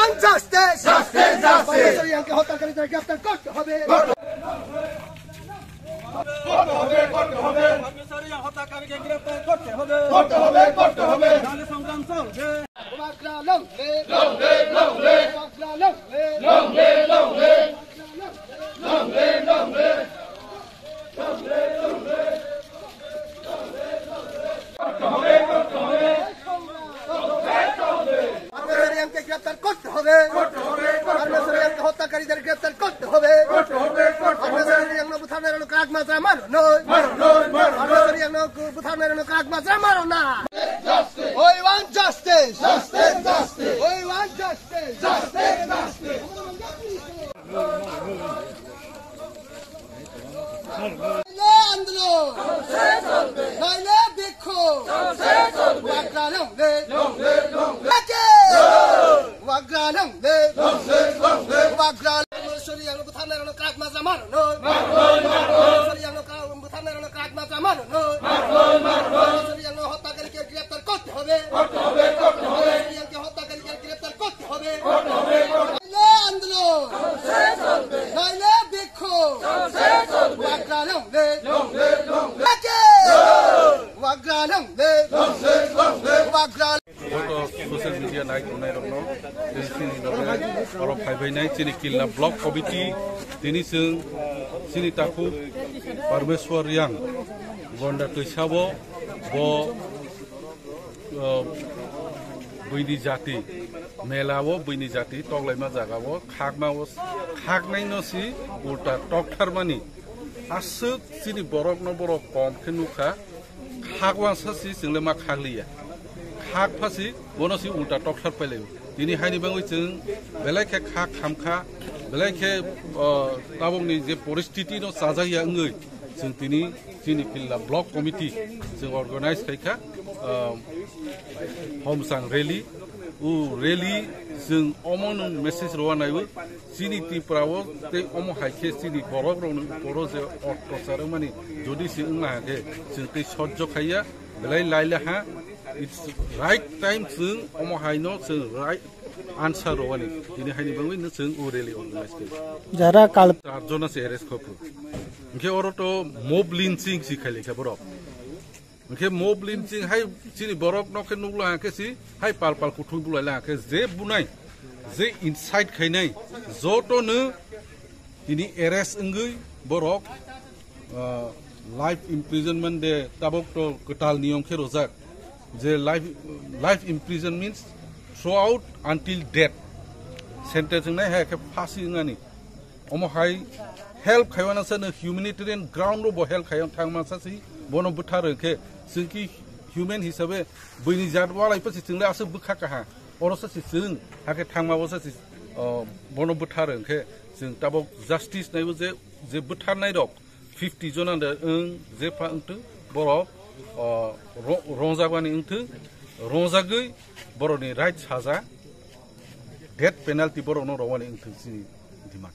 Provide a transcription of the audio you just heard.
want justice. Justice, justice. বাংলাদেশিয়ানকে হত্যাকারীদের গ্রেফতার করতে হবে। বাংলাদেশিয়ান হত্যাকারীকে গ্রেফতার করতে হবে। নাহলে সংগ্রাম চলবে। ওয়াকরা লংলে Lonely, lonely, ওয়াকরা লংলে lonely, lonely. বাংলাদেশিয়ানকে গ্রেফতার করতে হবে। বাংলাদেশিয়ানকে হত্যাকারীদের গ্রেফতার করতে হবে। বাংলাদেশিয়ান বুথানের কাজ মাত্রা মারো নয়। বাংলাদেশিয়ান বুথানের কাজ মাত্রা মারো না। We want justice. We want justice. নাইলে আন্দোলন নাইলে বিক্ষোভ ওয়াকরা লংলে ওয়াকরা লংলে ওয়াকরা বাংলাদেশিয়ান বুথানের কাজ মাত্রা মারো নয়। বাংলাদেশিয়ান বুথানের কাজ মাত্রা মারো নয়। বাংলাদেশিয়ান হত্যাকারীকে গ্রেফতার করতে হবে। বাংলাদেশিয়ানকে হত্যাকারীকে গ্রেফতার করতে হবে। নাইলে আন্দোলন নাইলে বিক্ষোভ ওয়াকরা লংলে ওয়াকরা লংলে ওয়াকরা गत ससियेल मिडिया नायथनाय दङ दिनै अरब फायबायनाय चिनि किल्ला ब्लक कमिटि दिनै जों चिनि ताखु परमेश्वरियां गन्दा तैसाबो ब बैनि जाति मेलावो बैनि जाति तगलायमा जागावो खागमावो खागनायनोसि उल्टा टकथारमानि आसो चिनि बरक न बरक कमखे नुखा खागवांसासि जोंले मा खाग्लिया खाग फासि बनसि उल्टा टकथार पाइलायो दिनै हायनि बाङै जों बेलायखे खाग खामखा बेलायखे ताबंनि जे परिस्थिति न साजाया ओङै जों दिनै चिनि किल्ला ब्लक कमिटि जों अर्गानाइज खायखा हमसां रेली उ रेली जों अमन मेसेज रवानायबो चिनि तिप्रावो ते अम हायखे चिनि बरक रनो बर' जे अत्याचार माने जुदि सि ओंलाहागे जों ते सह्य खाया बेलाय लायलाहा It's right time जों अम हायनो जों right answer रवानि दिनै हायनि बाङै जों रेली अर्गानाइज खायो যারা কাল 4 জন আছে एरेस्ट खपु ओंखे अरतो मोब लिंचिं सिखायलेखा बरक ओंखे मोब लिंचिं हाय चिनि बरक नखे नुगला हाकेसि हाय पाल कुथुं बुलायला हाके जे बुनाय जे इनसाइड खायनाय जतनो दिनै एरेस्ट ओंगै बरक लाइफ इम्प्रिजनमेंट दे ताबक तो कटाल नियम खे रजाक जे life imprison means throughout until death sentence जोंनाय हायखे फासि ओंगानि अम हाय हेल्प खायवाना सन ह्यूमैनिटेरियन ग्राउंड रो हेल्प खायन थांमासासि बनो बुथारखे जोंखि ह्यूमन हिसाबै बैनि जात वालायफोरसि जोंले आसो बुखाकाहा अरससि जों हाके थांमाबोससि बनो बुथारखे जों ताबक जस्टिस नायबो जे बुथारनाय दक 50 जन ओं जे फा ओंथो बर' रंजाबानि ओंथो रंजागै बर'नि राइट साजा डेथ पेनाल्टी बर'नो रवानि ओंथो सिनि दिमाग